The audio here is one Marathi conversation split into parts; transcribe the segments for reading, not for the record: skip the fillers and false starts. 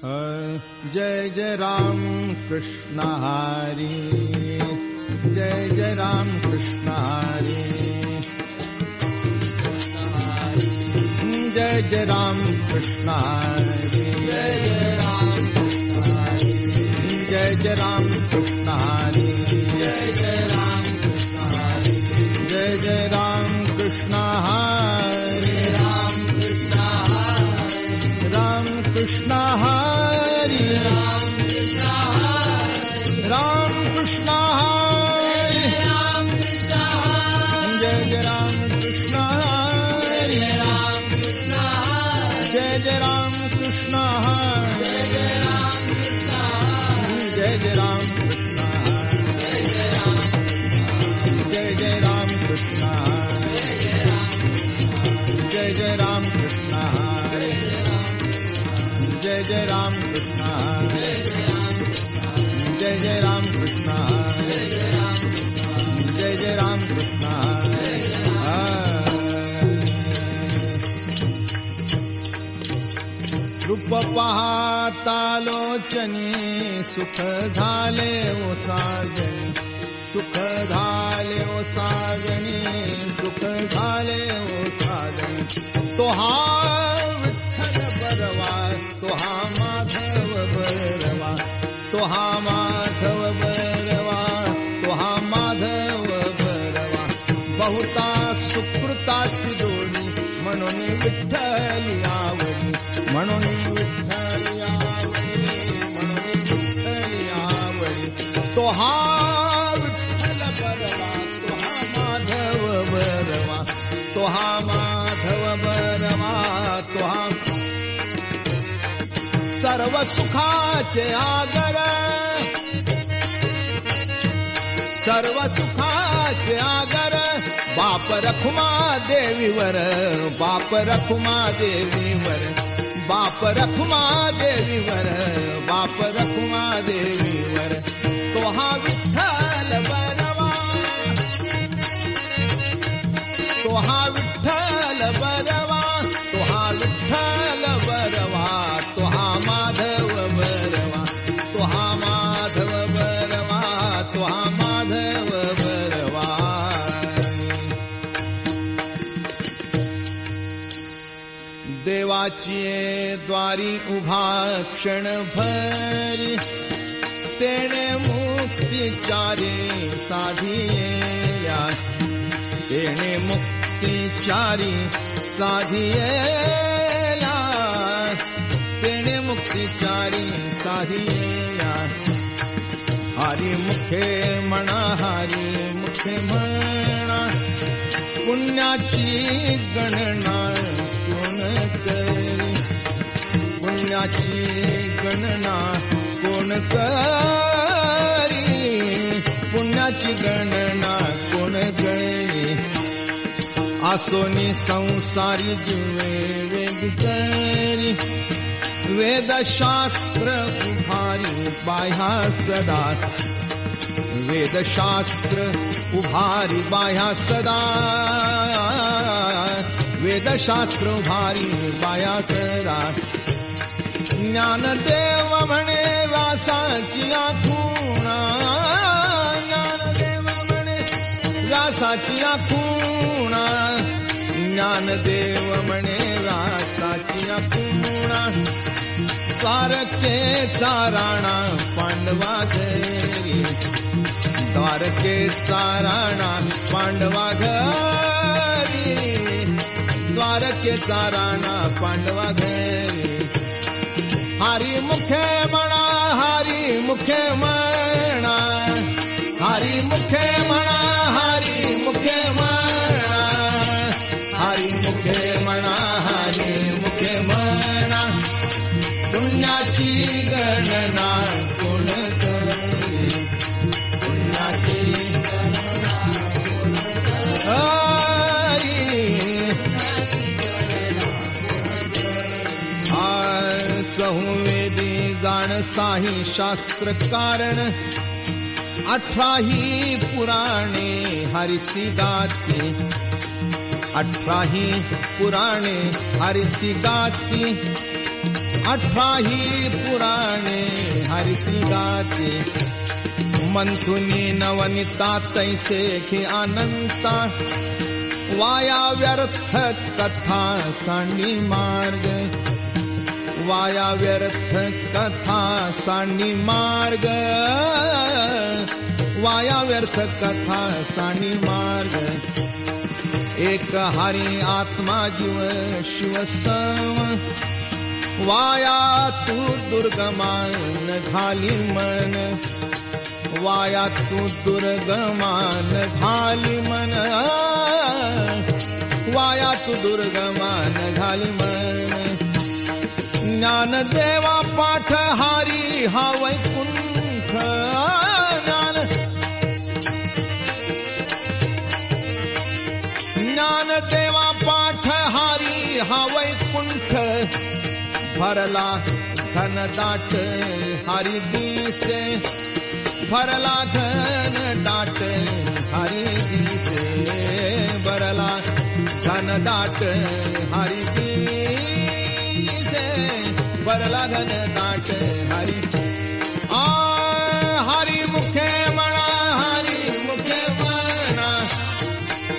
जय जय राम कृष्ण हरी, जय जय राम कृष्ण हरी, जय जय राम कृष्ण हरी, जय जय राम कृष्ण हरी, जय जय राम कृष्ण हरी, जय जय राम कृष्ण हरी, जय जय राम कृष्ण हरी, राम कृष्ण हरी, राम कृष्ण हरी, जय जय राम कृष्ण हरी, जय जय राम कृष्ण हरी, जय जय राम कृष्ण हरी, जय जय राम कृष्ण हरी, जय जय राम कृष्ण हरी, जय जय राम कृष्ण हरी, जय जय राम कृष्ण हरी, जय जय राम कृष्ण हरी. रूप पाहता लोचनी सुख झाले ओ साजनी, सुख झाले ओ साजनी, सुख झाले ओ साजनी. तो हा विठ्ठल बरवा, तो हा माधव बरवा, तो हा माधव बरवा, तो हा माधव बरवा. बहुता सुकृताची जोडी म्हणून विठ्ठली आवडी, म्हणून विठ्ठली आवडी, म्हणून विठ्ठली आवडी. तो हा विठ्ठल बरवा, तो हा माधव बरवा, तो हा माधव बरवा, तो हा सर्व सुखाचे आगर, सर्व सुखाचे आगर. बाप रखुमा देवीवर, बाप रखुमा देवीवर, बाप रखुमा देवीवर, बाप रखुमा देवीवर. तो हा विठ्ठल बरवा, तो हा विठ्ठल बरवा, तो हा विठ्ठल बरवा, तो हा माधव बरवा, तो हा माधव बरवा, तो हा माधव बरवा. देवाची द्वारी उभा क्षण भरी, तेणे मुक्तीचारी साधिया, तेणे मुक्तीचारी साधिया, तेणे मुक्तीचारी साधिया. हरी मुखे म्हणा, हरी मुखे म्हणा, पुण्याची गणना कोण करी, पुण्याची गणना कोण करी, पुण्याची गणना कोण करी. आसोनी संसारी जीवे वेद करी, वेदशास्त्र उभारी बाह्या सदा, वेदशास्त्र उभारी बाह्या सदा, वेदशास्त्र उभारी बाह्या सदा. ज्ञानदेव म्हणे व्यासाची आखुणा, ज्ञानदेव म्हणे व्यासाची आखुणा, ज्ञानदेव म्हणे व्यासाची आखुणा. द्वारकेचा राणा पांडवा घरी, द्वारकेचा राणा पांडवा घरी, द्वारकेचा राणा पांडवा घरी. हरी मुखे म्हणा, हरी मुखे म्हणा, हरी मुखे म्हणा, हरी मुखे म्हणा, हरी मुखे म्हणा, हरी मुखे म्हणा. पुण्याची गणना कोण करी, पुण्याची गणना कोण करी. चहुवेदी जाण साही शास्त्र कारण, 18 पुराणे हरिसी गाती, 18 पुराणे हरिसी गाती. 18 पुराणे हरिसी गाते, मंथुनी नवनिता तैसे खे अनंता, वाया व्यर्थ कथा सांडी मार्ग, वाया व्यर्थ कथा सांडी मार्ग, वाया व्यर्थ कथा सांडी मार्ग. एक हरी आत्मा जीव शिव सम, वाया तू दुर्गमान घाली मन, वाया तू दुर्गमान घाली मन, वाया तू दुर्गमान घाली मन. ज्ञानदेवा पाठ हारी हा वैकुंठ, ज्ञानदेवा पाठ हारी हा वैकुंठ, भरला घन दाट हरी दिसे, भरला घन दाट हरी दिसे, भरला घन दाट हरी दिसे, भरला घन दाट हरी. हरी मुखे म्हणा, हरी मुखे म्हणा,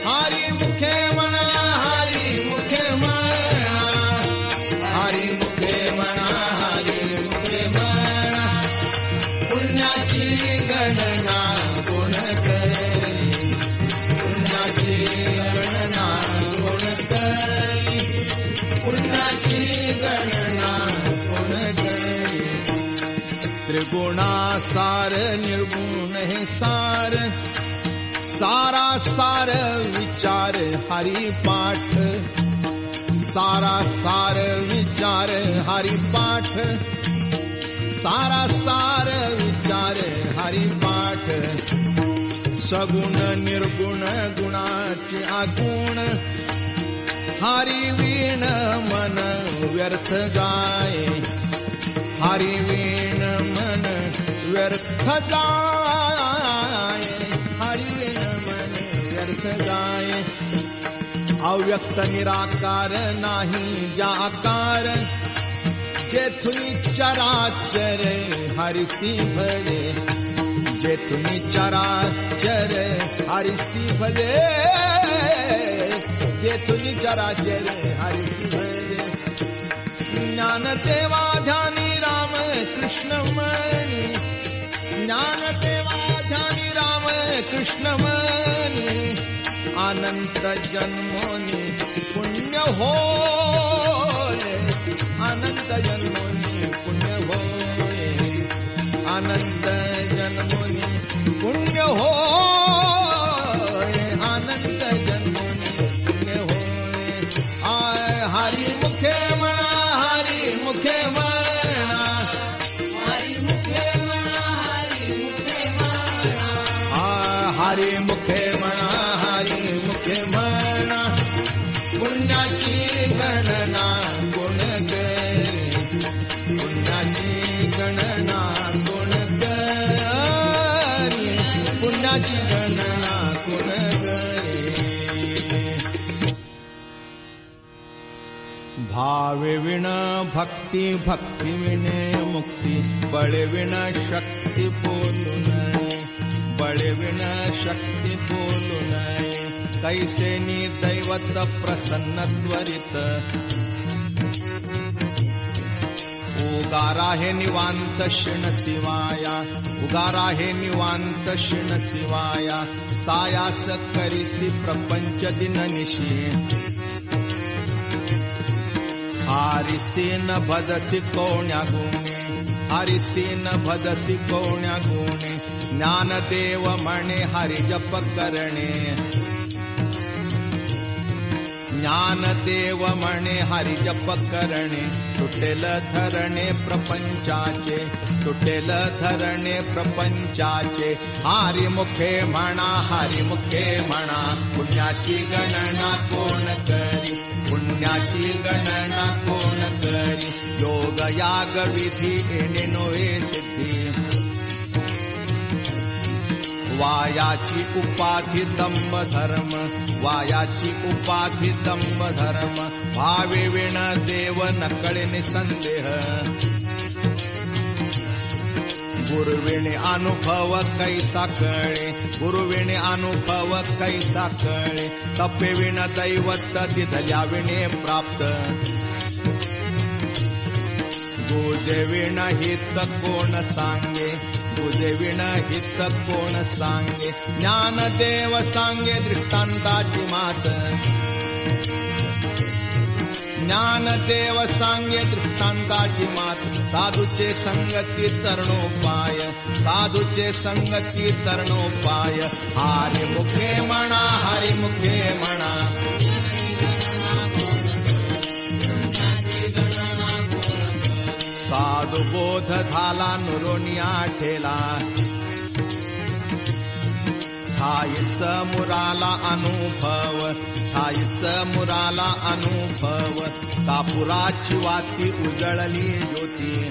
हरी मुखे म्हणा, हरी मुखे म्हणा, हरी मुखे म्हणा, हरी मुखे म्हणा. पुण्याची गणना कोण करी, पुण्याची गणना कोण करी, पुण्याची गणना कोण करी. त्रिगुणा सार निर्गुण हे सार, सारा सार विचार हरी पाठ, सारा सार विचार हरी पाठ, सारा सार विचार हरी पाठ. सगुण निर्गुण गुणाचे आगुण, हरी वीण मन व्यर्थ गाये, हरी वीण मन व्यर्थ जाये, हरी वीण मन व्यर्थ जाये. अव्यक्त निराकार नाही ज्या आकार, जेथुनी चराचर हरिसी भले, जेथुनी चराचर हरिसी भले, जेथुनी चराचर हरिसी भले. ज्ञानदेवा ध्यानी राम कृष्ण मनी, ज्ञानदेवा ध्यानी राम कृष्ण मनी. अनंत जन्मोनी पुण्य होय, अनंत जन्मोनी पुण्य होय, अनंत जन्मोनी पुण्य होय, अनंत जन्मोनी पुण्य होय. हरी मुखे म्हणा, हरी मुखे म्हणा, हरी मुखे म्हणा, हरी मुखे म्हणा, हरी मुखे म्हणा, हरी मुखे म्हणा. पुण्याची गणना कोण करी, पुण्याची गणना कोण करी, पुण्याची गणना कोण करी. भावे विण भक्ती, भक्ती विणे मुक्ती, बळे विण शक्ती बोलू नये, बळे विण शक्ती बोलू नये. कैसे नि दैवत प्रसन्न त्वरित, उगारा हे निवांत शिण शिवाया, उगारा हे निवांत शिण शिवाया. सायास करिसी प्रपंच दिननिशी, हारिसी न भदसी कोण्या गुणे, हारिसी न भदसी कोण्या गुणे. ज्ञानदेव म्हणे हरि जप करणे, ज्ञानदेव म्हणे हरि जप करणे. तुटेल धरणे प्रपंचाचे, तुटेल धरणे प्रपंचाचे. हरि मुखे म्हणा, हरि मुखे म्हणा. पुण्याची गणना कोण करी, पुण्याची गणना कोण करी. योग याग विधी येणे नोहे सिद्धी, वायाची उपाधी दंभ धर्म, वायाची उपाधी दंभ धर्म, भावे विण देव नकळे निसंदेह. गुरुविणे अनुभव कैसा कळे, गुरुविणे अनुभव कैसा कळे, तपे विण दैवत दिधल्या विणे प्राप्त. गुजे विण हित कोण सांगे, गुजे विण हित कोण सांगे, ज्ञानदेव सांगे दृष्टांताची मात. ज्ञानदेव सांगे दृष्टांताची मात. साधूचे संगती तरणोपाय, साधूचे संगती तरणोपाय. हरिमुखे म्हणा, हरिमुखे म्हणा, साधू बोध झाला नुरोनिया ठेला. ठाईच मुराला अनुभव, ठाईच मुराला अनुभव, कापुराची वाती उजळली ज्योती.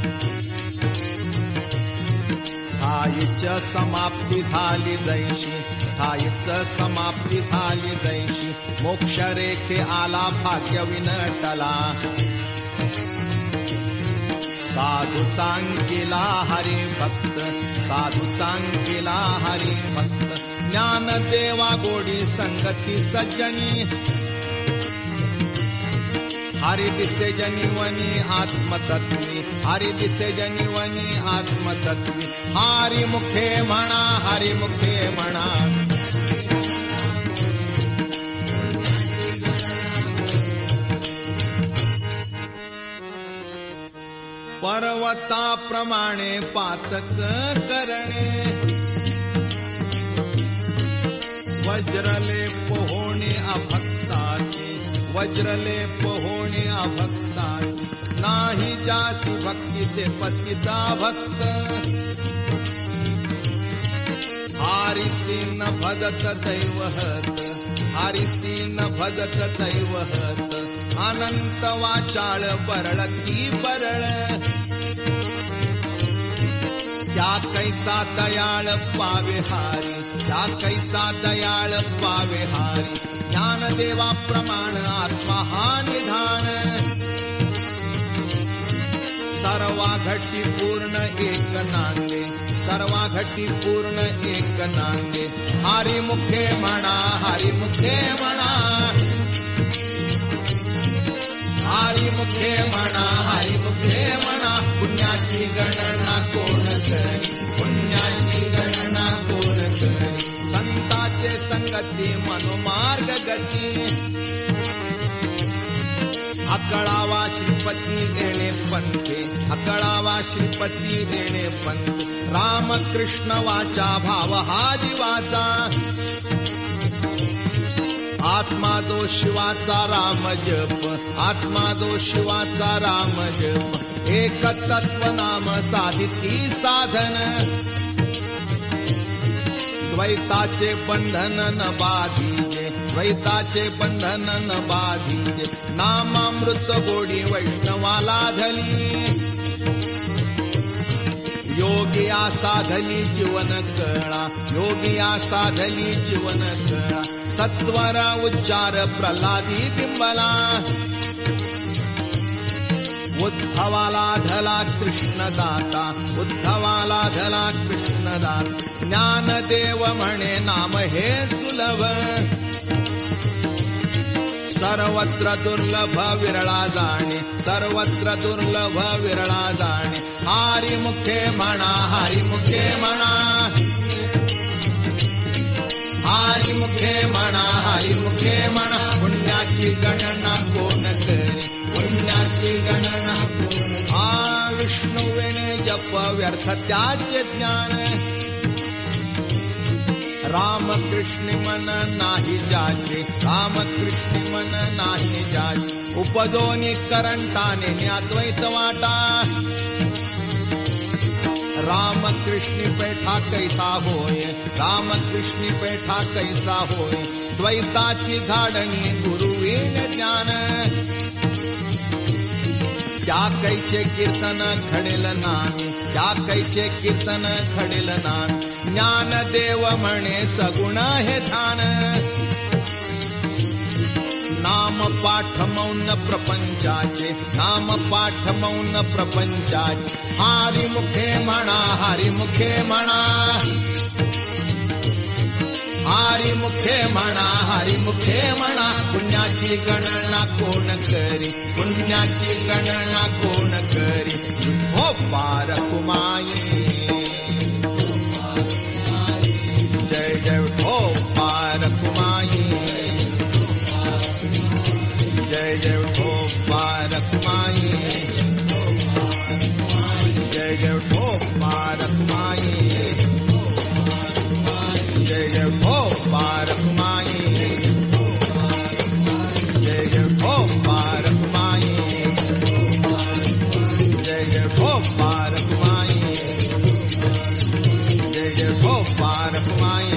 ठाईच समाप्ती झाली जैशी, ठाईच समाप्ती झाली जैशी, मोक्ष रेखे आला भाग्य विनटला. साधू सांगिला हरी भक्त, साधू सांगिला हरी भक्त, ज्ञान देवा गोडी संगती सज्जनी. हरि दिसे जनिवनी आत्मतत्वी, हरि दिसे जनिवनी आत्मतत्वी. हरि मुखे म्हणा, हरि मुखे म्हणा, पर्वताप्रमाणे पातक करणे. वज्रलेप होणे अभक्तासी, वज्रलेप होणे अभक्तासी. नाही जासी भक्ती ते पतिता भक्त. हारिसी न भदत दैवहत, हारिसी न भदत दैवहत. अनंत वाचाळ बरळती बरळ. त्या कैसा दयाळ पावे हारी, त्या कैसा दयाळ पावे हारी. ज्ञानदेवा प्रमाण आत्मा हा निधान. सर्वा घटी पूर्ण एक नांदे, सर्वा घटी पूर्ण एक नांदे. हरिमुखे म्हणा, हरिमुखे म्हणा, हरिमुखे म्हणा, हरिमुखे म्हणा. पुण्याची गणना कोण करी, पुण्याची गणना कोण करी. संताचे संगती मनोमार्ग गती. अकळावा श्रीपती येणे पंथे, अकळावा श्रीपती येणे पंथे. रामकृष्ण वाचा भाव हा जीवाचा. आत्मा जो शिवाचा राम जप, आत्मा जो शिवाचा राम जप. एक तत्व नाम साधिती साधन. द्वैताचे बंधन न बाधीजे, द्वैताचे बंधन न बाधीजे. नामामृत गोडी वैष्णवाला धली. योगिया साधली जीवन कळा, योगिया साधली जीवन कळा. सत्वर उच्चार प्रल्हादी बिंबला. उद्धवाला धला कृष्णदाता, उद्धवाला धला कृष्णदाता. ज्ञानदेव म्हणे नाम हे सुलभ. सर्वत्र दुर्लभ विरळा जाणे, सर्वत्र दुर्लभ विरळा जाणे. हरिमुखे म्हणा, हरिमुखे म्हणा, हरिमुखे म्हणा, हरिमुखे म्हणा. पुण्याची गणना कोण करी, पुण्याची गणना कोण. विष्णुवेणे जप व्यर्थ त्याचे ज्ञान. रामकृष्ण मन नाही जाचे, रामकृष्ण मन नाही जाचे. उपदोनी करंटाने अद्वैत वाटा. रामकृष्ण पेठा कैसा होय, रामकृष्ण पेठा कैसा होय. द्वैताची झाडणी गुरुवीण ज्ञान. त्या कैचे कीर्तन घडेल नामी, त्या कैचे कीर्तन घडेल नामी. ज्ञानदेव म्हणे सगुण हे ध्यान, नाम पाठ मौन प्रपंचाचे, नाम पाठ मौन प्रपंचाचे. हरी मुखे म्हणा, हरी मुखे म्हणा, हरी मुखे म्हणा, हरी मुखे म्हणा. पुण्याची गणना कोण करी, पुण्याची गणना कोण करी. हो पार कुमाई, जय जय हो पार कुमाई, जय जय हो पार कुमाई, जय जय हो पार कुमाई, जय जय हो पार कुमाई, जय जय हो पार कुमाई, जय जय हो पार कुमाई, जय जय हो पार कुमाई.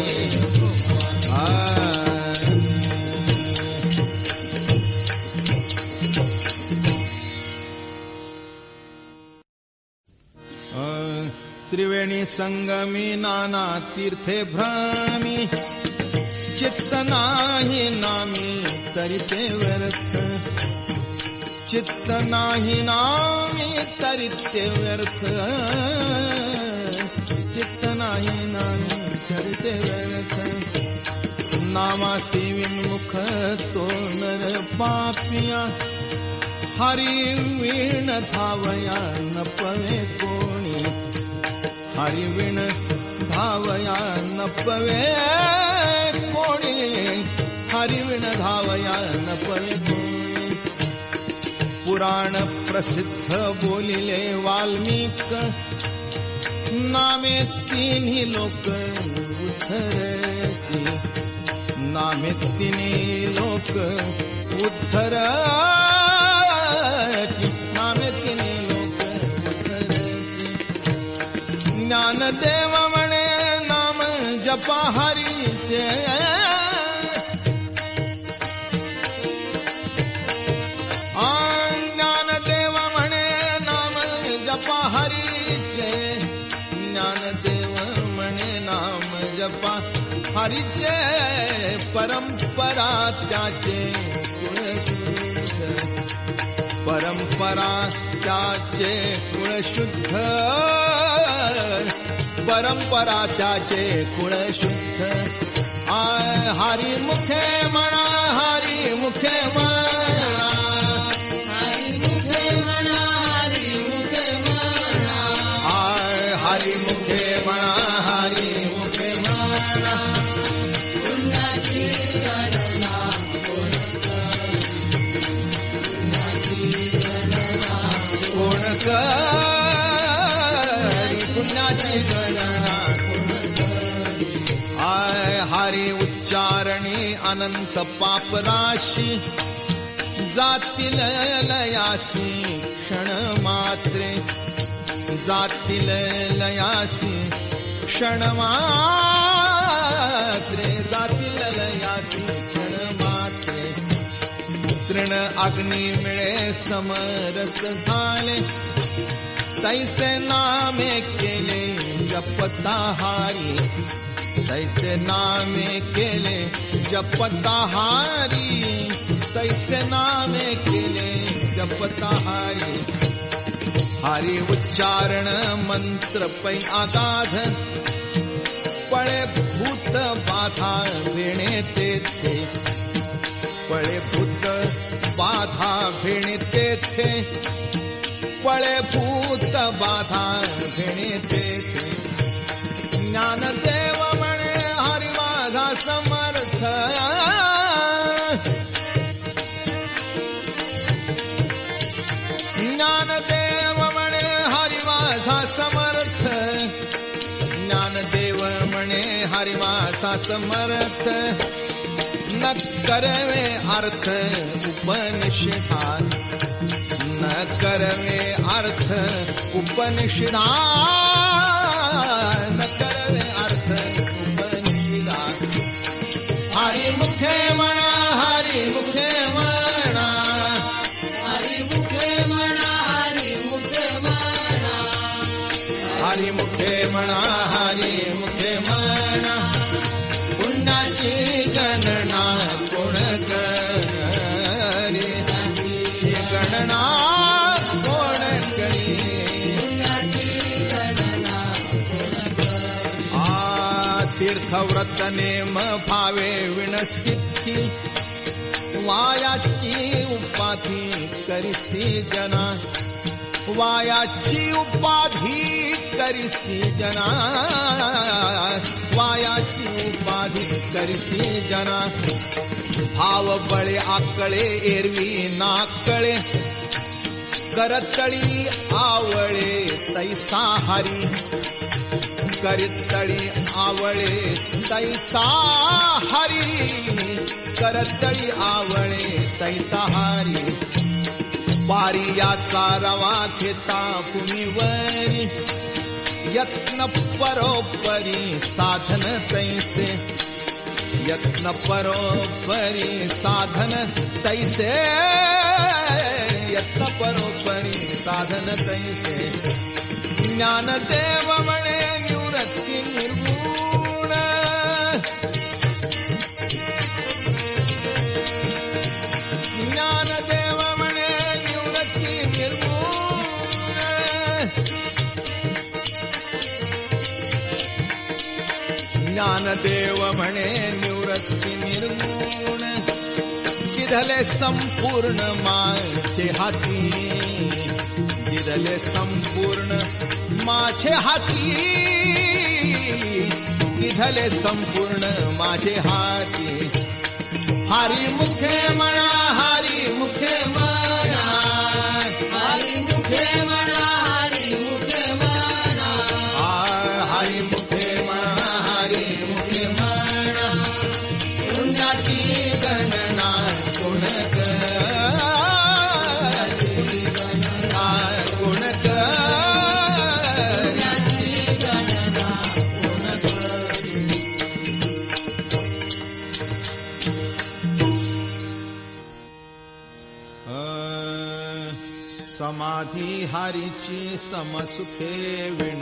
त्रिवेणी संगमी नाना तीर्थे भ्रमी, चित्त नाही नामी तरी ते व्यर्थ, चित्त नाही नामी तरी ते व्यर्थ, चित्त नाही नामी तरी ते व्यर्थ. नामासी विन्मुख तो नर पापिया, हरी वीण धावया न पवे कोणी, हरी वीण धावया न पवे कोणी, हरी वीण धावया न पवे कोणी. पुराण प्रसिद्ध बोलिले वाल्मिक, नामे तिन्ही लोक उद्धरती, नामे तिन्ही लोक उद्धरती, नामे तिन्ही लोक उद्धरती. ज्ञानदेव म्हणे नाम जपा हरीचे, ज्ञानदेव म्हणे नाम जपा हरीचे, ज्ञानदेव म्हणे नाम जपा हरीचे. परंपरा त्याचे कुळशुद्ध, परंपरा त्याचे कुळशुद्ध, परंपरा त्याचे कुळशुद्ध. हरी मुखे म्हणा, हरी मुखे म्हणा, हरी मुखे म्हणा, हरी मुखे म्हणा, हरी मुखे म्हणा, हरी मुखे म्हणा. पुण्याची गणना कोण करी, पुण्याची गणना हरी उच्चारणी अनंत पापराशी, जातील लयासी क्षण मात्रे, जातील लयासी क्षण मात्रे, जातील लयासी क्षण मात्रे. तृण अग्नी मिळे समरस झाले, तैसे नामे केले जपता हारी, तैसे नामे केले जपता हारी, तैसे नामे केले जपता हारी. हरी उच्चारण मंत्र पै आगाध, पळे भूत बाधा भेणे तेथे, पळे भूत बाधा भेणे तेथे, पळे भूत बाधा भेणे तेथे. ज्ञानदेव म्हणे हरी माझा समर्थ, ज्ञानदेव म्हणे हरी माझा समर्थ, ज्ञानदेव म्हणे हरी माझा समर्थ. न करवे अर्थ उपनिषदात, न करवे अर्थ उपनिषदात, न करवे अर्थ उपनिषदात. हरी मुखे म्हणा, हरी मुखे म्हणा, हरी मुखे म्हणा, व्रत नेम भावे विणसिद्धी वायाची उपाधी करिसी जना वायाची उपाधी करिसी जना वायाची उपाधी करिसी जना भाव बळे आकळे एरवी नाकळे करतळी आवळे तैसा हरी करतळी आवळे तैसा हरी करतळी आवळे तैसा हरी पारियाचा रवा घेता कुणीवरी यत्न परोपरी साधन तैसे यत्न परोपरी साधन तैसे यत्न परोपरी साधन तैसे ज्ञानदेव म्हणे निवृत्ती निर्गुण ज्ञानदेव म्हणे निवृत्ती निर्गुण ज्ञानदेव म्हणे निवृत्ती निर्गुण गिधले संपूर्ण माझे हाती गिधले संपूर्ण माझे हाती गिधले संपूर्ण माझे हाती हरी मुखे म्हणा हरी मुखे म्हणा हरी मुखे म्हणा हरी मुखे म्हणा हरी मुखे म्हणा हरी मुखे म्हणा पुण्याची गणना कोण समाधी हारीची समसुखे विण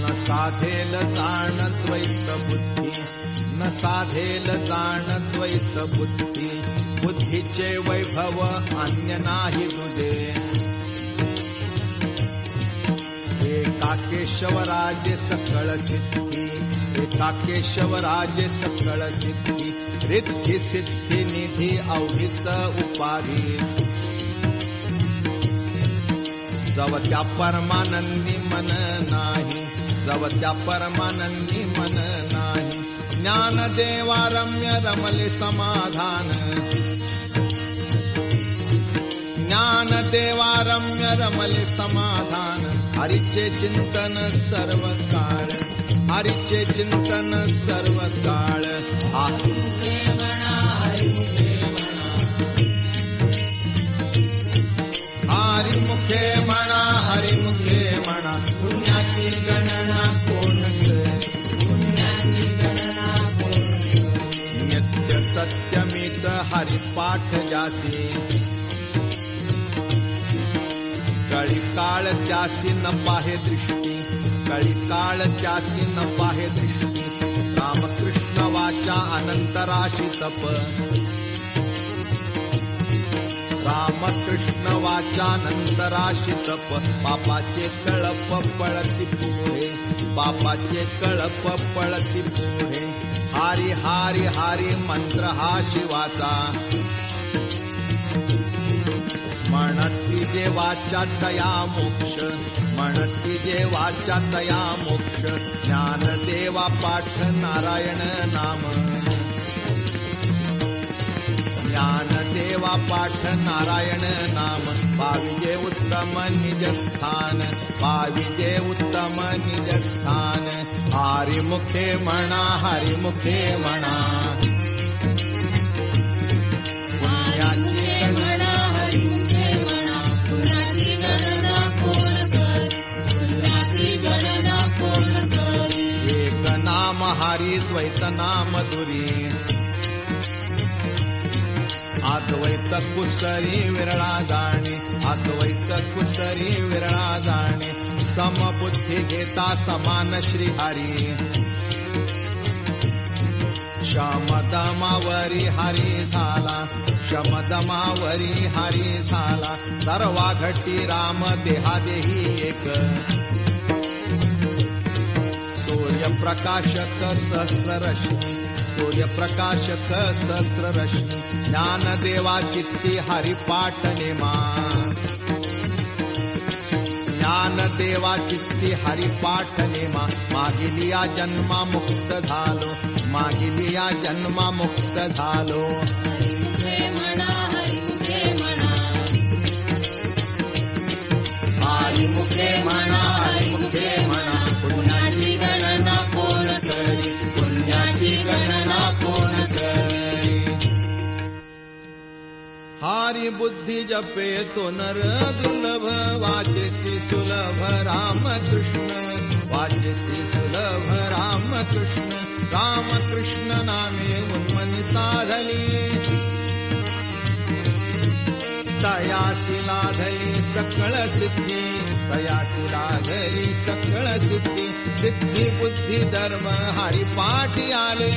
न साधेल जाण द्वैत बुद्धी न साधेल जाण द्वैत बुद्धी बुद्धीचे वैभव अन्य नाही दुदे एका केशवराजे सकळ सिद्धी एका केशवराजे सकळ सिद्धी रिद्धी सिद्धी निधी अवधीच उपाधी जव त्या परमानंदी मन नाही जव त्या परमानंदी मन नाही ज्ञानदेवा रम्य रमले समाधान ज्ञानदेवा रम्य रमले समाधान हरीचे चिंतन सर्व काळ हरीचे चिंतन सर्व काळ हरी मुखे म्हणा हरी मुखे म्हणा पुण्याची गणना कोण पुण्याची गणना कोण नित्य सत्यमित हरिपाठ जासी कळी काळ त्यासी न पाहे दृष्टी कळी काळ त्यासी न पाहे दृष्टी रामकृष्ण वाचा अनंतराशी तप रामकृष्ण वाचानंतराशी तप पापाचे कळप पळती पुढे पापाचे कळप पळती पुढे हारी हारी हारी मंत्र हा शिवाचा म्हणती देवाच्या तया मोक्ष म्हणती देवाच्या तया मोक्ष ज्ञानदेवा पाठ नारायण नाम ज्ञानदेवा पाठ नारायण नाम पाविजे उत्तम निजस्थान पाविजे उत्तम निजस्थान हरिमुखे म्हणा हरिमुखे म्हणा पुण्याची गणना हरिमुखे म्हणा पुण्याची गणना कोण कर पुण्याची गणना कोण कर एक नाम हरी द्वैत नाम दुरी अद्वैत कुसरी विरळा जाणे अद्वैत कुसरी विरळा जाणे समबुद्धी घेता समान श्रीहरी शमदमावरी हरी झाला शमदमावरी हरी झाला सर्वा घटी राम देहादेही एक सूर्यप्रकाशक सहस्ररश्मी सूर्यप्रकाशक सहस्ररश्मी ज्ञानदेवा चित्ती हरिपाठ नेमा ज्ञानदेवा चित्ती हरिपाठ नेमा मागिलिया जन्मा मुक्त झालो मागिलिया जन्मा मुक्त झालो हरिमुखे म्हणा हरिमुखे म्हणा पुण्याची गणना कोण करी पुण्याची गणना कोण करी हारी बुद्धी जपे तो नर दुर्लभ वाचेसी सुलभ रामकृष्ण वाचेसी सुलभ रामकृष्ण रामकृष्ण नामे उन्मनी साधली तयासी लाधली सकळ सिद्धी तयासी लाधली सकळ सिद्धी सिद्धी बुद्धी धर्म हरिपाठी आले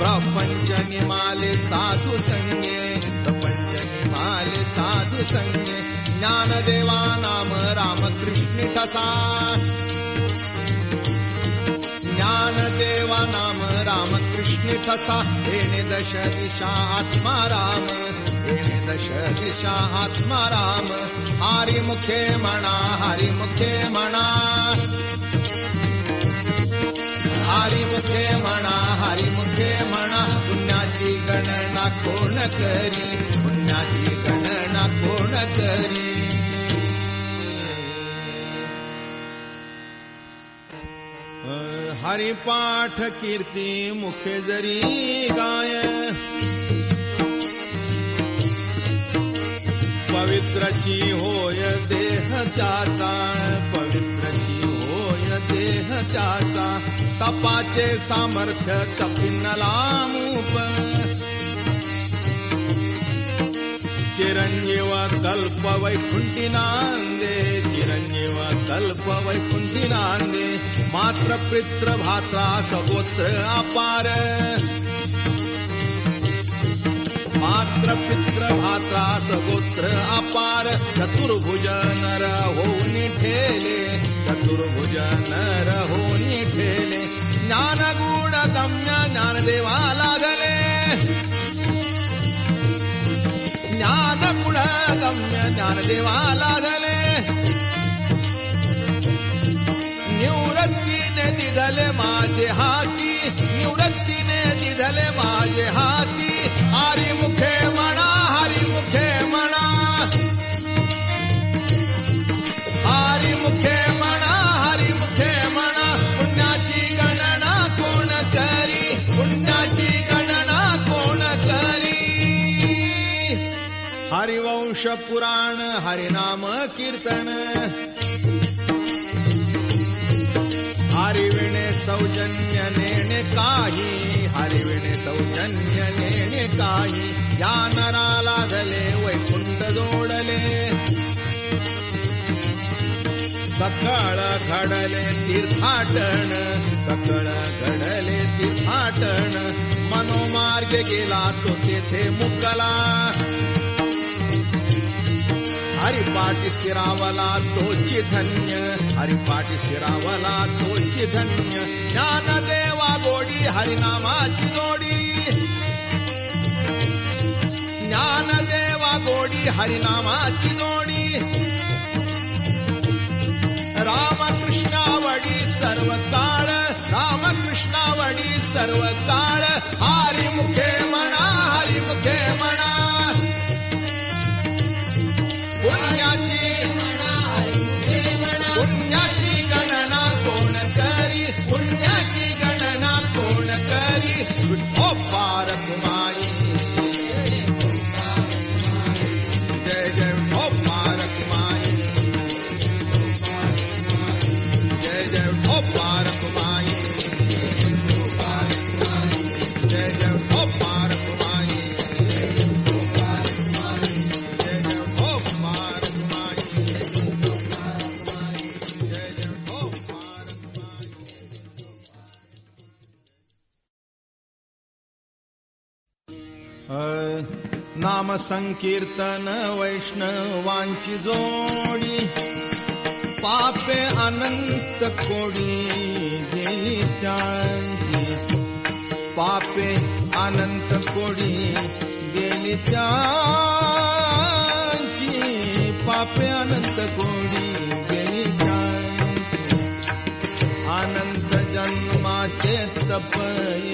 प्रपंच निमाले साधू संगे प्रपंच निमाले साधू संगे ज्ञानदेवा नाम रामकृष्ण ठसा ज्ञानदेवा नाम रामकृष्ण ठसा येणे दश दिशा आत्मा राम येणे दश दिशा आत्मा राम हरिमुखे म्हणा हरिमुखे म्हणा हरिमुखे म्हणा हरिमुखे म्हणा पुण्याची गणना कोण करी पुण्याची गणना कोण करी हरिपाठ कीर्ती मुखे जरी गाय पवित्रची होय देह त्याचा पवित्रची होय देह त्याचा तपाचे सामर्थ्य तपिनला मूप चिरंजीव कल्प वैकुंठी नांदे चिरंजीव कल्प वैकुंठी नांदे मात्र पित्र भात्रा सगोत्र अपार मात्र पित्र भात्रा सगोत्र अपार चतुर्भुज नर होऊन ठेले चतुर्भुज नर होऊन ठेले ज्ञानगुण गम्य ज्ञानदेवा लागले ज्ञानगुण गम्य ज्ञानदेवा लागले निवृत्तीने दिधले माझे हाती निवृत्तीने दिधले माझे हाती हरिमुखे म्हणा हरिमुखे म्हणा हरिमुखे म्हणा हरिमुखे म्हणा पुण्याची गणना कोण करी पुण्याची गणना कोण करी हरिवंश पुराण हरिनाम कीर्तन हरिविणे सौजन्य नेणे काही हरिविणे सौजन्य नेणे काही या नराला धले वैकुंठ जोडले सकळ घडले तीर्थाटन सकळ घडले तीर्थाटन मनोमार्ग गेला तो तेथे मुकला हरिपाठी स्थिरावला तोची धन्य हरिपाठी स्थिरावला तोची धन्य ज्ञानदेवा गोडी हरिनामाची जोडी ज्ञानदेवा गोडी हरिनामाची जोडी रामकृष्णावडी सर्व काळ रामकृष्णावडी सर्व काळ हरिमुखे म्हणा हरिमुखे म्हणा पुण्याची गणना कोण करी पुण्याची गणना कोण करी विठो पारक माई जय जय विठो पारक माई जय जय विठो पारक माई जय जय विठो पारक माई नाम संकीर्तन वैष्णवांची जोडी पापे अनंत कोडी गेली त्यांची, पापे अनंत कोडी गेली त्यांची, पापे अनंत कोडी गेली त्यांची. अनंत जन्माचे तप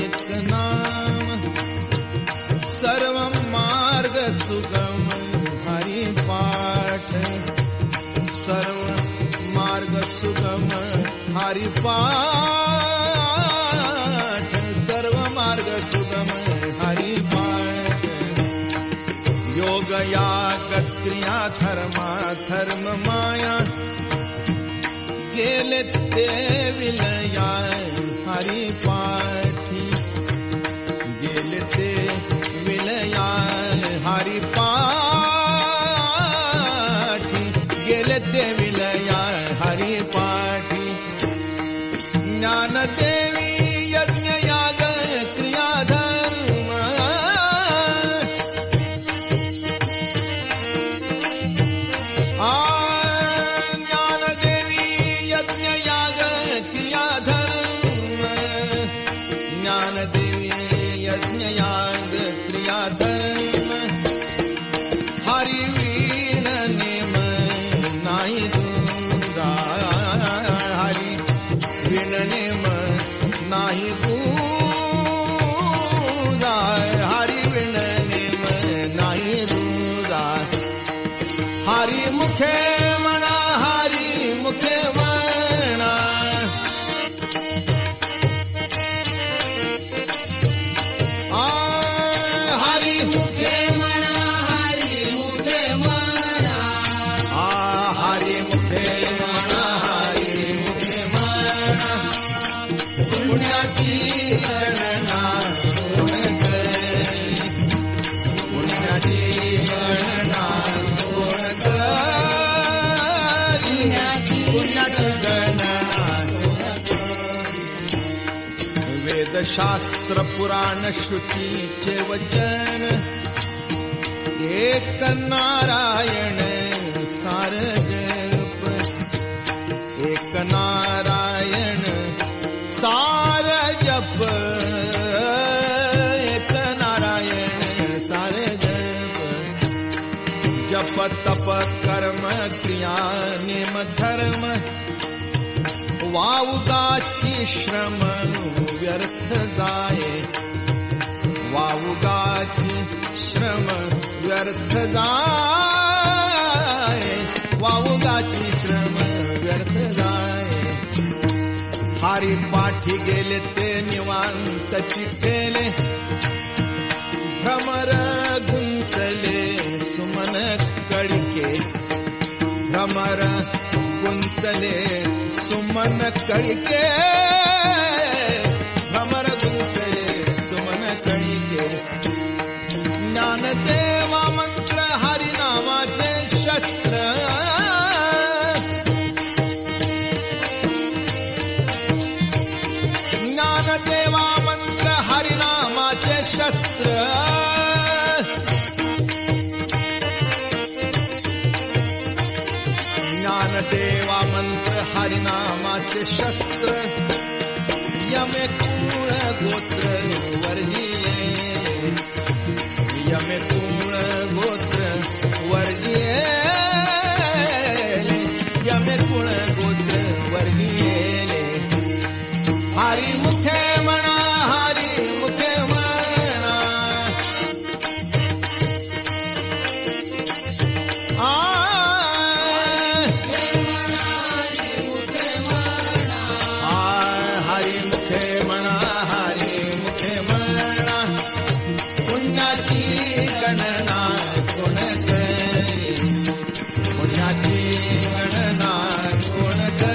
एक नाम, सर्व मार्ग सुगम हरिपाठ, सर्व मार्ग सुगम हरिपाठ, सर्व मार्ग सुगम हरिपाठ. योग याग क्रिया धर्मा धर्म माया, गेले ते विलया हरिपाठी, गेले ते विलया हरिपाठी, गेले ते विलया हरिपाठी. ज्ञानदेवी यज्ञ याग क्रिया धर्म, ज्ञानदेवी यज्ञ याग क्रिया धर्म, ज्ञानदेवी यज्ञ याग क्रिया धर्म. हरि वीण नेम नाही दूजा, हरि वीण नेम नाही दूजा, हरि वीण नेम नाही दूजा. हरि मुखे म्हणा, हरि मुखे म्हणा, हरि मुखे म्हणा, हरी मुखे म्हणा, हरि मुखे म्हणा, हरि मुखे म्हणा. पुण्याची गणना कोण करी, पुण्याची गणना कोण करी, पुण्याची गणना कोण करी. वेदशास्त्र पुराण श्रुतीचे वचन, एक नारायण सार जप, एक नारायण सार जप, एक नारायण सार जप. जप तप कर्म क्रिया नेम धर्म, वावगाची श्रम व्यर्थ जाये, वावगाची श्रम व्यर्थ जाये, वावगाची श्रम व्यर्थ जाये. हरि पाठी गेले ते निवांत चितेले, भ्रमर गुंतले सुमन कळिके, भ्रमर गुंतले सुमन कळिके, भ्रमर गुंतले सुमन कळिके. ज्ञानदेवा मंत्र हरिनामाचे शस्त्र, ज्ञानदेवा मंत्र हरिनामाचे शस्त्र. ज्ञानदेवा मंत्र हरिनामाचे शस्त्र. यमे कुळ गोत्र वर्जिये, यमे कुळ गोत्र वर्जिये, यमे कुळ गोत्र वर्जिये. हरि मुखे म्हणा, हरि मुखे म्हणा, हरि मुखे म्हणा, हरि मुखे म्हणा. पुण्याची गणना कोण करी, पुण्याची गणना कोण करी.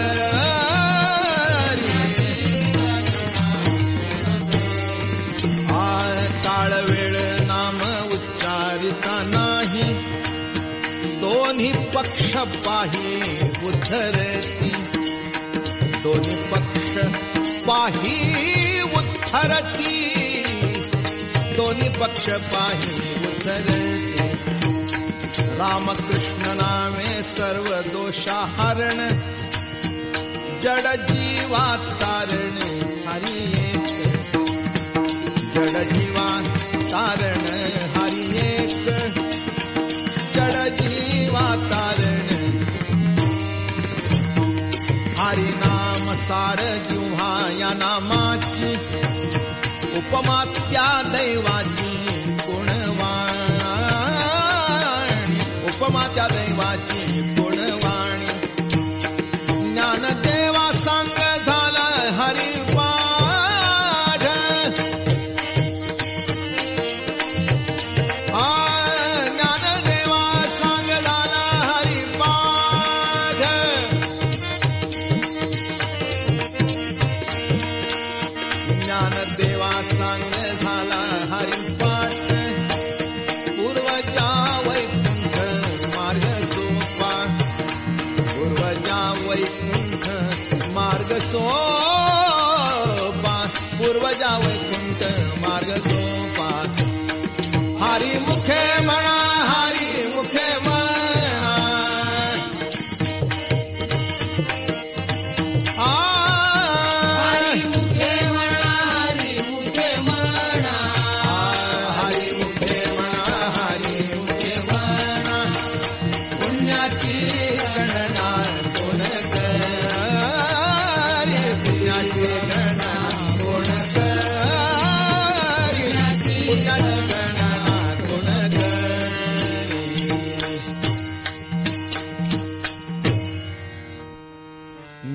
काळ वेळ नाम उच्चारिता नाही, दोन्ही पक्ष पाही उद्धरती, दोन्ही पक्ष पाही उद्धरती, दोन्ही पक्ष पाही उद्धरती. रामकृष्ण नामे सर्व दोषाहरण, जीवा तारण हरी एक, जड जीवा तारण हरी एक, जड जीवा तारण हरी नाम सार जिव्हा या नामाची उपमा त्या दैवाची गुणवाणी, उपमा त्या दैवाची गुणवाणी. ज्ञानदेवा सांग झाला हरिपाठ, ज्ञानदेवा सांग झाला हरिपाठ. ज्ञानदेवा सांग झाला हरिपाठ. पूर्वजा वैकुंठ मार्ग सोपा, पूर्वजा वैकुंठ मार्ग सोपा, पूर्वजा वैकुंठ मार्ग सोपा. हरी मुखे म्हणा, हरी मुखे म्हणा, हरी मुखे म्हणा, हरी मुखे म्हणा, हरी मुखे म्हणा, हरी मुखे म्हणा. पुण्याची गणना कोण करी, पुण्याची गणना कोण करी, पुण्याची गणना कोण करी.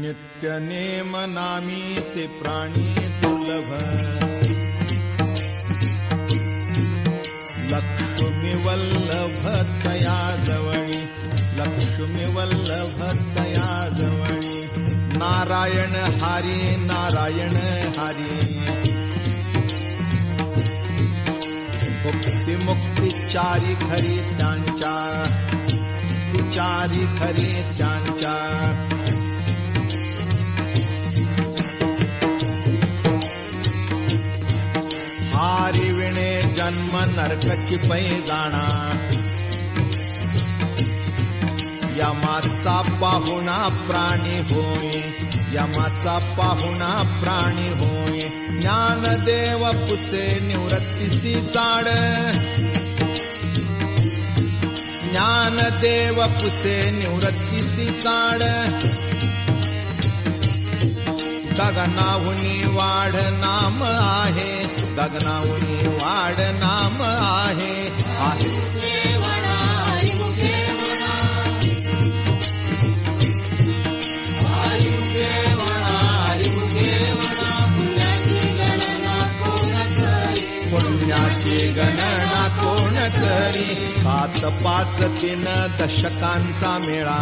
नित्य नेम नामी ते प्राणी दुर्लभ, लक्ष्मी वल्लभ तया जवळी, लक्ष्मी वल्लभ तया जवळी. नारायण हरी, नारायण हरी. भुक्ती मुक्ती चारी खरी त्यांच्या, चारी खरी त्यांच्या. हारी विणे जन्म नरकची पैजाणा, यमाचा पाहुणा प्राणी होय, यमाचा पाहुणा प्राणी होय. ज्ञानदेव पुसे निवृत्तीसी चाड, ज्ञानदेव पुसे निवृत्तीसी चाड. गगनाहुनी वाढ नाम आहे, गगनाहुनी वाढ नाम आहे, आहे. हरी मुखे म्हणा, हरी मुखे म्हणा, हरी मुखे म्हणा. पुण्याची गणना कोण करी, पुण्याची गणना कोण करी. 7 5 3 दशकांचा मेळा,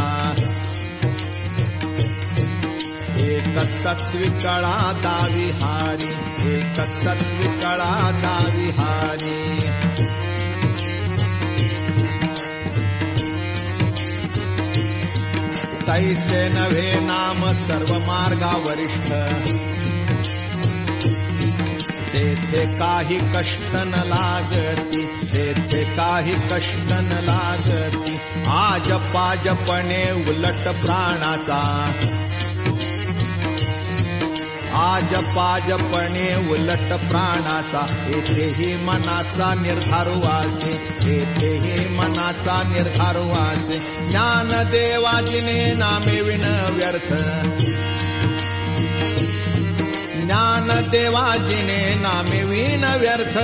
एक तत्वी कळा दावी हारी, एक तत्वी कळा दावी हारी. तैसे नव्हे नाम सर्व मार्गा वरिष्ठ, तेथे काही कष्ट न लागती, तेथे काही कष्ट न लागती. आज पाजपणे उलट प्राणाचा, आज पाजपणे उलट प्राणाचा. येथेही मनाचा निर्धार वासे, येथेही मनाचा निर्धार वासे. ज्ञानदेवाजिने नामे विण व्यर्थ, ज्ञानदेवाजिने नामे विण व्यर्थ.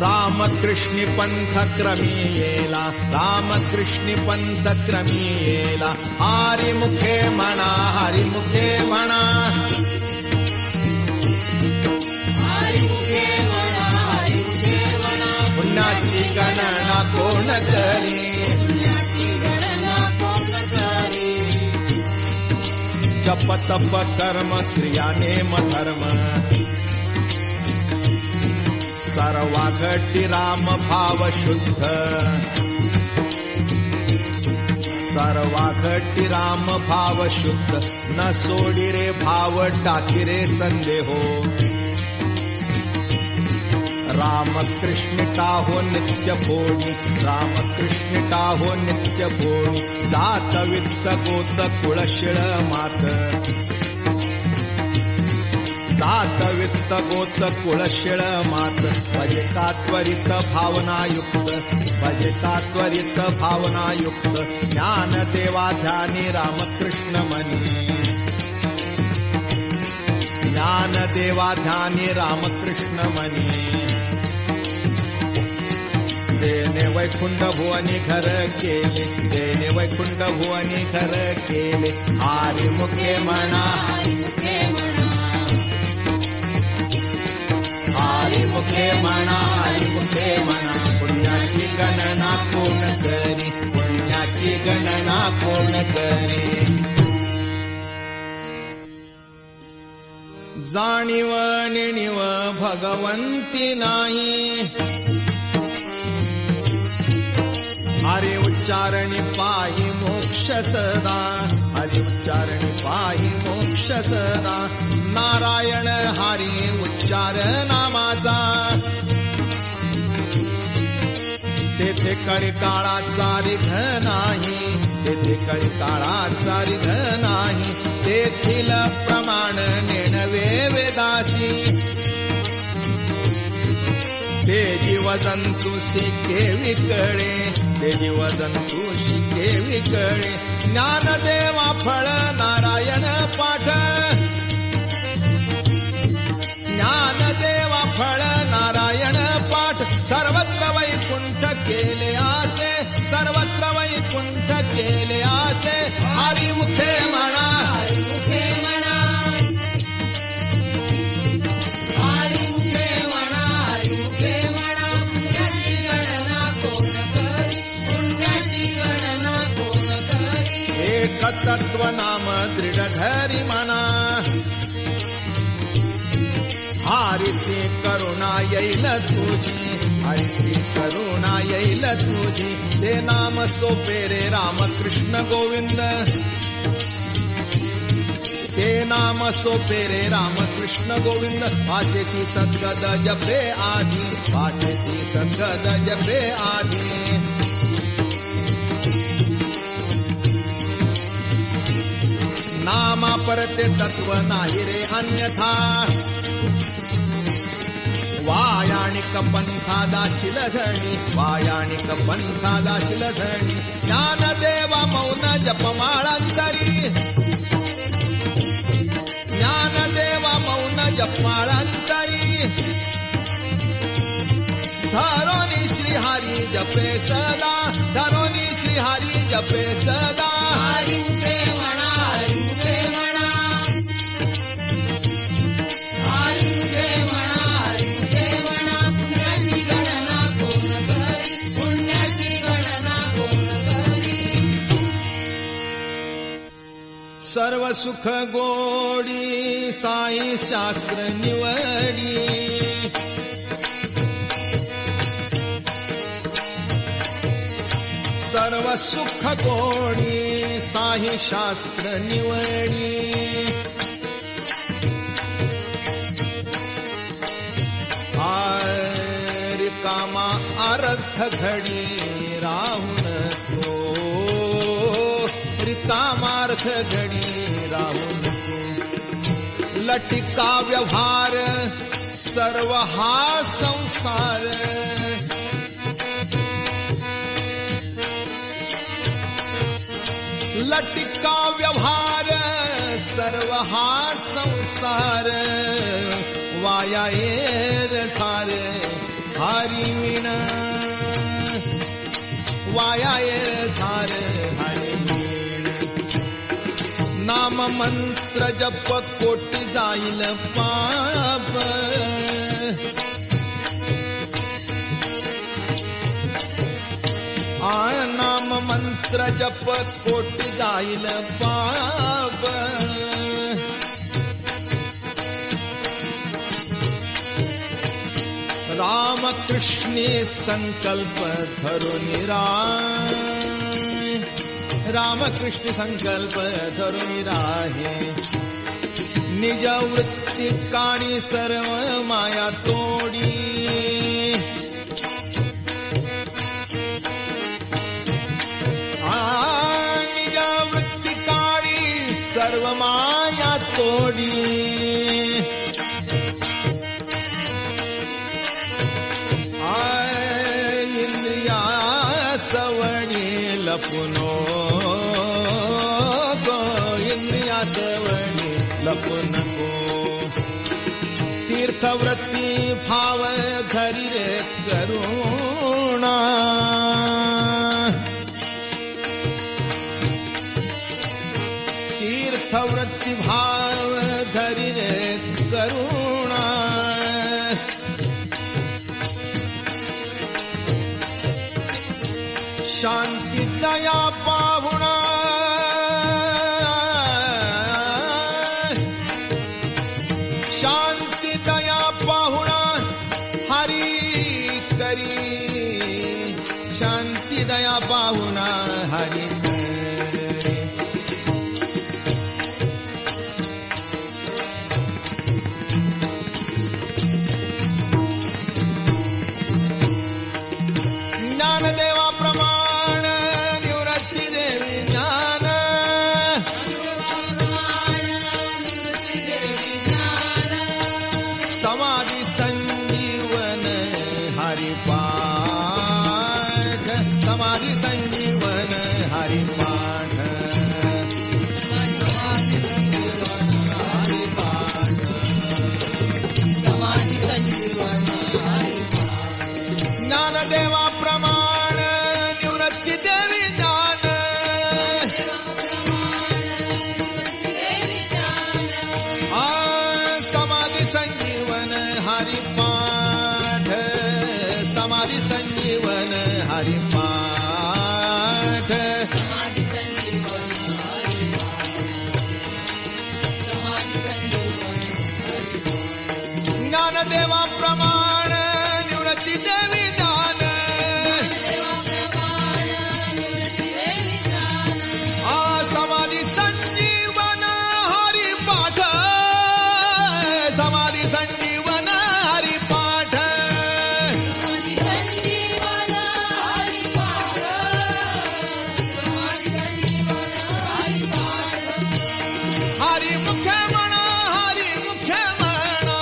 रामकृष्णी पंथ क्रमी येला, रामकृष्णी पंथ क्रमी येला. हरी मुखे म्हणा, हरी मुखे म्हणा, हरी मुखे म्हणा, हरी मुखे म्हणा. पुण्याची गणना कोण करी, पुण्याची गणना कोण करी. जप तप कर्म क्रिया नेम धर्म, सर्वा घटी राम भाव शुद्ध, सर्वा घटी राम भाव शुद्ध. न सोडी रे भाव टाकी रे संदेहो, रामकृष्णिका हो नित्य भोणी, रामकृष्णिका हो नित्य भोणी. जात वित्त गोत कुळशिळ मात, जात वित्त गोत कुळशिळ मात. भजता त्वरित भावनायुक्त, भजता त्वरित भावनायुक्त. ज्ञानदेवा ध्यानी रामकृष्ण मनी, ज्ञानदेवा ध्यानी रामकृष्ण मनी. देने वैकुंठ भुवनी घर केले, देने वैकुंठ भुवनी घर केले. हरी मुखे म्हणा, हरी मुखे म्हणा, हरी मुखे म्हणा. पुण्याची गणना कोण करी, पुण्याची गणना कोण करी. जाणीव नेणीव भगवंती नाही, हरी उच्चारणी पायी मोक्ष सदा, हरी उच्चारणी पायी मोक्ष सदा. नारायण हरी उच्चार नामाचा, तेथे कळी काळाचा रिघ नाही, तेथे कळी काळाचा रिघ नाही. तेथील प्रमाण नेणवे वेदासी, ते जीवजंतू शिके विकळे, ते जीवजंतू शिके विकळे. ज्ञानदेवा फळ नारायण पाठ, ज्ञानदेवा फळ नारायण पाठ. सर्वत्र वैकुंठ केले आसे, सर्वत्र वैकुंठ केले आसे. हरी मुखे म्हणा, हरी मुखे म्हणा, हरी मुखे म्हणा, हरी मुखे म्हणा. पुण्याची गणना कोण करी, पुण्याची गणना कोण करी. एक तत्व नाम दृढ धरी म्हणा, हरीसी करुणा येईल तुझी, हरीसी करुणा येईल तुझी. ते नाम सोपे रे रामकृष्ण गोविंद, ते नाम सोपे रे रामकृष्ण गोविंद. वाचेची सद्गद जपे आधी, वाचेची सद्गद जपे आधी. नामा परते तत्व नाही रे अन्यथा, वायाणिक पंथा दाशिल धणी, वायाणिक पंथा दाशिल धणी. ज्ञानदेवा मौन जपमाळांतरी, ज्ञानदेवा मौन जपमाळांतरी. धरोनी श्रीहरी जपे सदा, धरोनी श्रीहरी जपे सदा. हरी मुखे म्हणा, हरी मुखे म्हणा, हरी मुखे म्हणा, हरी मुखे म्हणा. पुण्याची गणना कोण करी, पुण्याची गणना कोण करी. सर्व सुख गोडी साई शास्त्र निवडी, सर्व सुख गोडी साई शास्त्र निवडी. रिकामा अर्थ घडी राहून तो, रिकामार्थ घडी राहून तो. लटिका व्यवहार सर्व हा संसार, लटिका व्यवहार सर्व हा संसार. वाया येर सार हरी विण, वाया येर सार हरी विण. नाम मंत्र जप कोटी जाईल पाप, नाम मंत्र जप कोटी जाईल पाप. रामकृष्णी संकल्प धरुनी राहे, रामकृष्ण संकल्प धरुनी राहे. निज वृत्ती काणी सर्व माया तोडी, तोडी इंद्रिया सवणी लपुनो गो इंद्रिया सवणी लपुनको तीर्थवृत्ती भाव धरी रे करुणा तीर्थवृत्ती भाव धरी रे करुणा शांती दया पाहुणा शांती दया पाहुणा हरी करी शांती दया पाहुणा हरी ज्ञानदेवा प्रमाण निवृत्ती देवी ज्ञान समाधी संजीवन हरिपाठ समाधी संजीवन हरिपाठ ज्ञानदेवा प्रमाण निवृत्ती देवी ज्ञान समाधी संजीवन हरिपाठ समाधी संजीवन हरिपाठ ज्ञानदेवा प्रमाण निवृत्ती देवी ज्ञान समाधी संजीवन हरिपाठ समाधी संजीवन हरिपाठ हरि मुख्य म्हणा हरि मुख्य म्हणा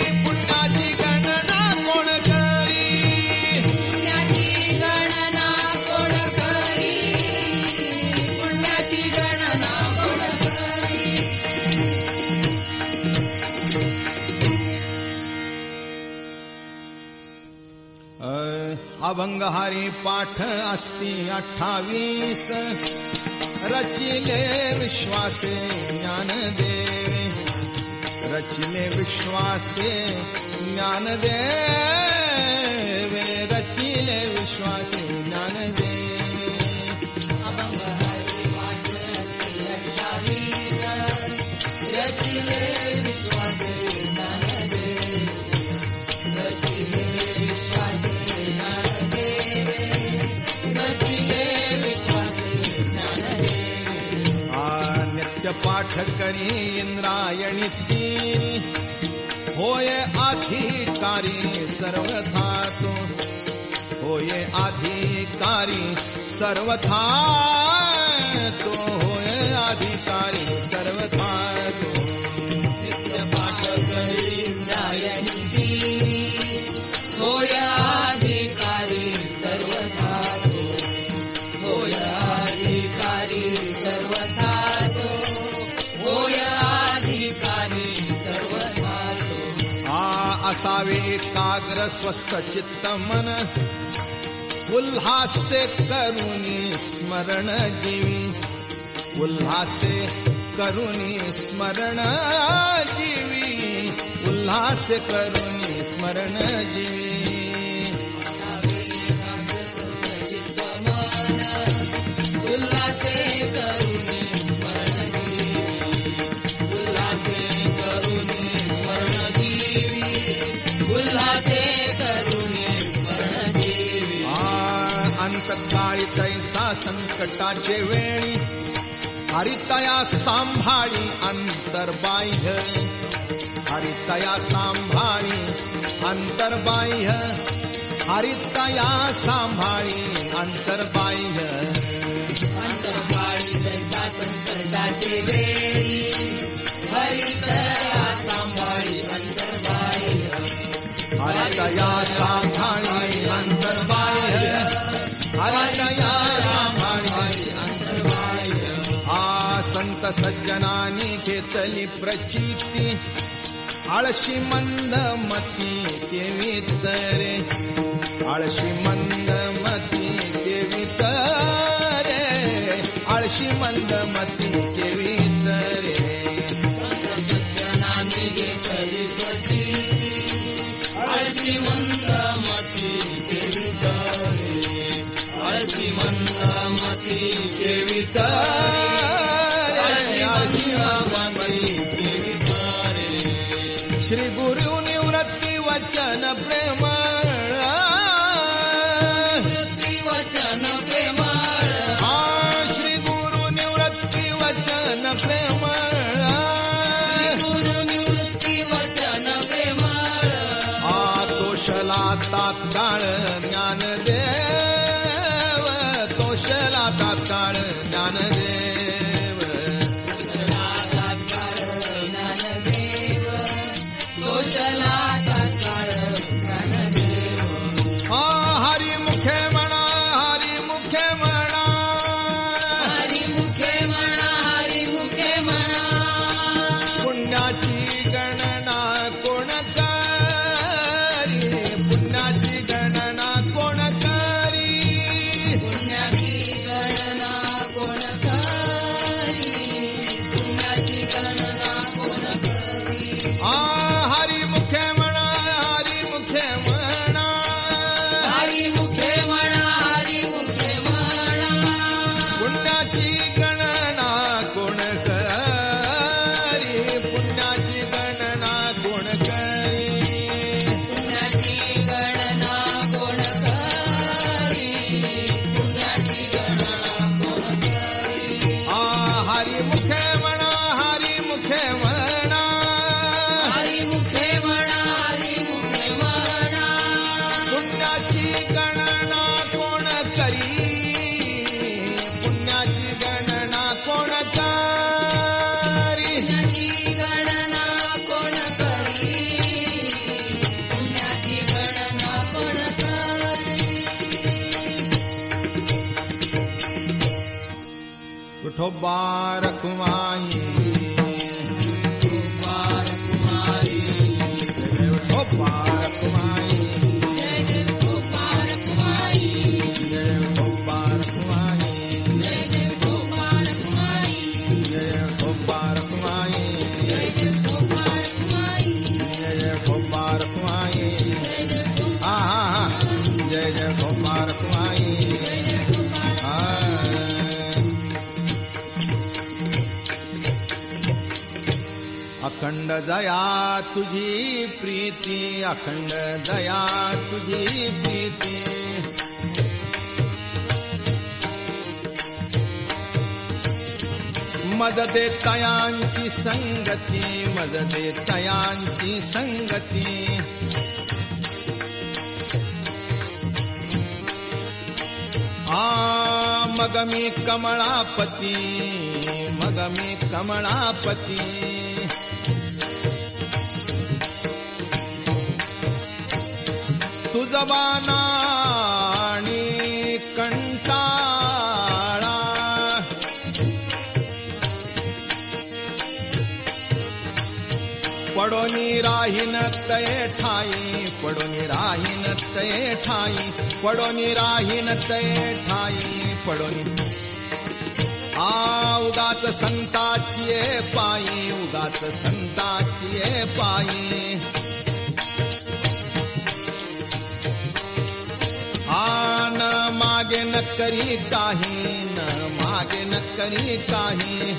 पुण्याची गणना कोण करी पुण्याची गणना कोण करी अभंग हरी पाठ अस्ति 28 रचिले विश्वासे ज्ञानदेवे रचिले विश्वासे ज्ञानदेवे रचिले विश्वासे ज्ञानदेवे नित्य पाठ करी इंद्रायणी तीनी होय अधिकारी सर्वथा तो होय अधिकारी सर्वथा तो होय अधिकारी सर्वथा तो नित्य पाठ करी इंद्रायणी तीनी होय अधिकारी सर्वथा तो होय अधिकारी सर्वथा तो होय अधिकारी सर्वथा तो असावे एकाग्र स्वस्थ चित्त मन उल्हासे करुणी स्मरण जीवी उल्हासे करुणी स्मरण जीवी उल्हासे करुणी स्मरण जीवी उल्हासे करुणी स्मरण जीवी उल्हासे करुणी स्मरण जीवी अंतकाळी तैसा संकटाचे वेळी हरितया सांभाळी अंतर्बाह्य हरितया सांभाळी अंतर्बाह्य हरितया सांभाळी अंतर्बाह्य अंतर्बाह्य जैसा संकटाचे वेळी हरितया सांभाळी अंतर्बाह्य हरितया सांभाळी अंतर्बाह्य हरितया सांभाळी अंतर्बाह्य संत सज्जनानी घेतली प्रचिती आळशी मंद मती केवीत रे आळशी मंद मती केवीत रे आळशी मंद मती केवीत रे सज्जनानी घेतली प्रचिती आळशी मंद मती केवीत रे आळशी मंद मती केवीत श्री गुरु निवृत्ती वचन प्रेमळ वचन प्रेमळ श्री गुरु निवृत्ती वचन प्रेमळ गुरु निवृत्ती वचन प्रेमळ तोषला तात्काळ ज्ञानदेव तोषला तात्काळ ज्ञानदेव हरी मुखे म्हणा हरी मुखे म्हणा हरी मुखे म्हणा हरी मुखे म्हणा पुण्याची गणना कोण करी पुण्याची गणना कोण करी पुण्याची गणना कोण करी पुण्याची गणना कोण करी हरी मुखे म्हणा हरी मुखे म्हणा हरी मुखे म्हणा हरी मुखे म्हणा पुण्याची गणना कोण करी पुण्याची गणना कोण करी पुण्याची गणना कोण करी पुण्याची गणना कोण करी हरी मुखे म्हणा हरी मुखे म्हणा हरी मुखे म्हणा हरी मुखे म्हणा पुण्याची गणना कोण करी पुण्याची गणना कोण करी पुण्याची गणना कोण करी पुण्याची गणना कोण करी विठोबा रखुमाई विठोबा रखुमाई जय जय गोपाल कुमारी जय विठोबा रखुमाई जय जय गोपाल कुमारी जय विठोबा रखुमाई जय जय गोपाल कुमारी जय विठोबा रखुमाई जय जय जय जय विठोबा रखुमाई जय जय गोपाल अखंड दया तुझी प्रीती अखंड दया तुझी प्रीती मज देतयांची संगती मज देतयांची संगती मग मी कमळापती मग मी कमळापती तुझबाना आणि कंटाळा पडोनी राहीन तये ठाई पडोनी राहीन तये ठाई पडोनी राहीन तये ठाई पडोनी उगाच संताची पायी उगाच संताची पायी न मागे न करी काही न मागे न करी काही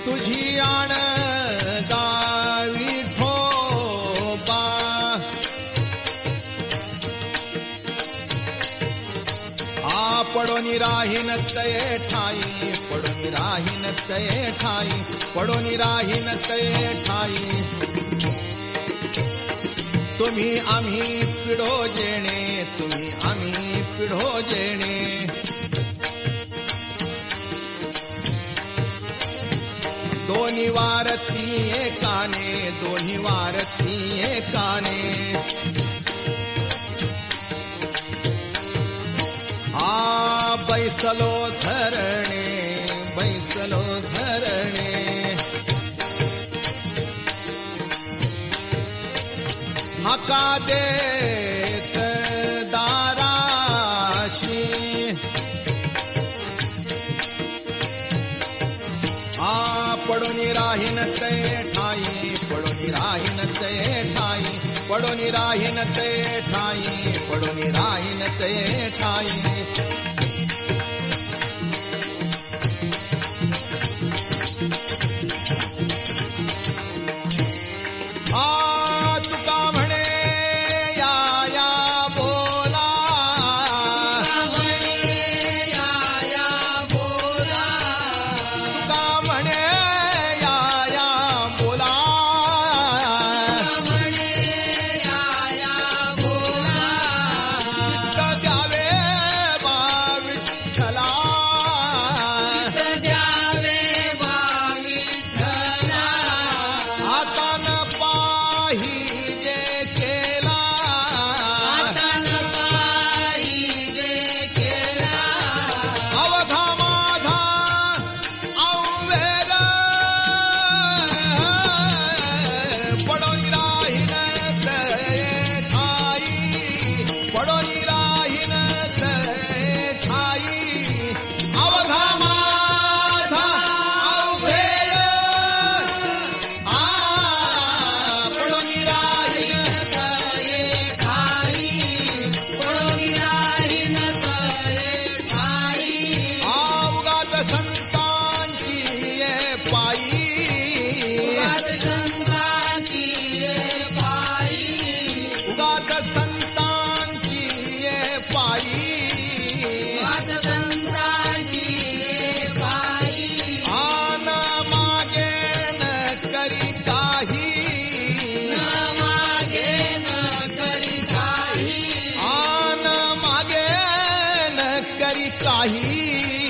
तुझी आण गावी ठोबा पडोनी राहीन तये ठाई पडोनी राहीन तये ठाई पडोनी राहीन तये ठाई तुम्ही आम्ही पिढो जेणे, तुम्ही आम्ही पिढो जेणे. दोन्ही वारती एकाने, दोन्ही वारती एकाने. बैसलो धरणे, बैसलो धरणे. हाका देत दाराशी, पडून राहीन ते ठाई, पडून राहीन ते ठाई, पडून राहीन ते ठाई, पडून राहीन ते ठाई. काही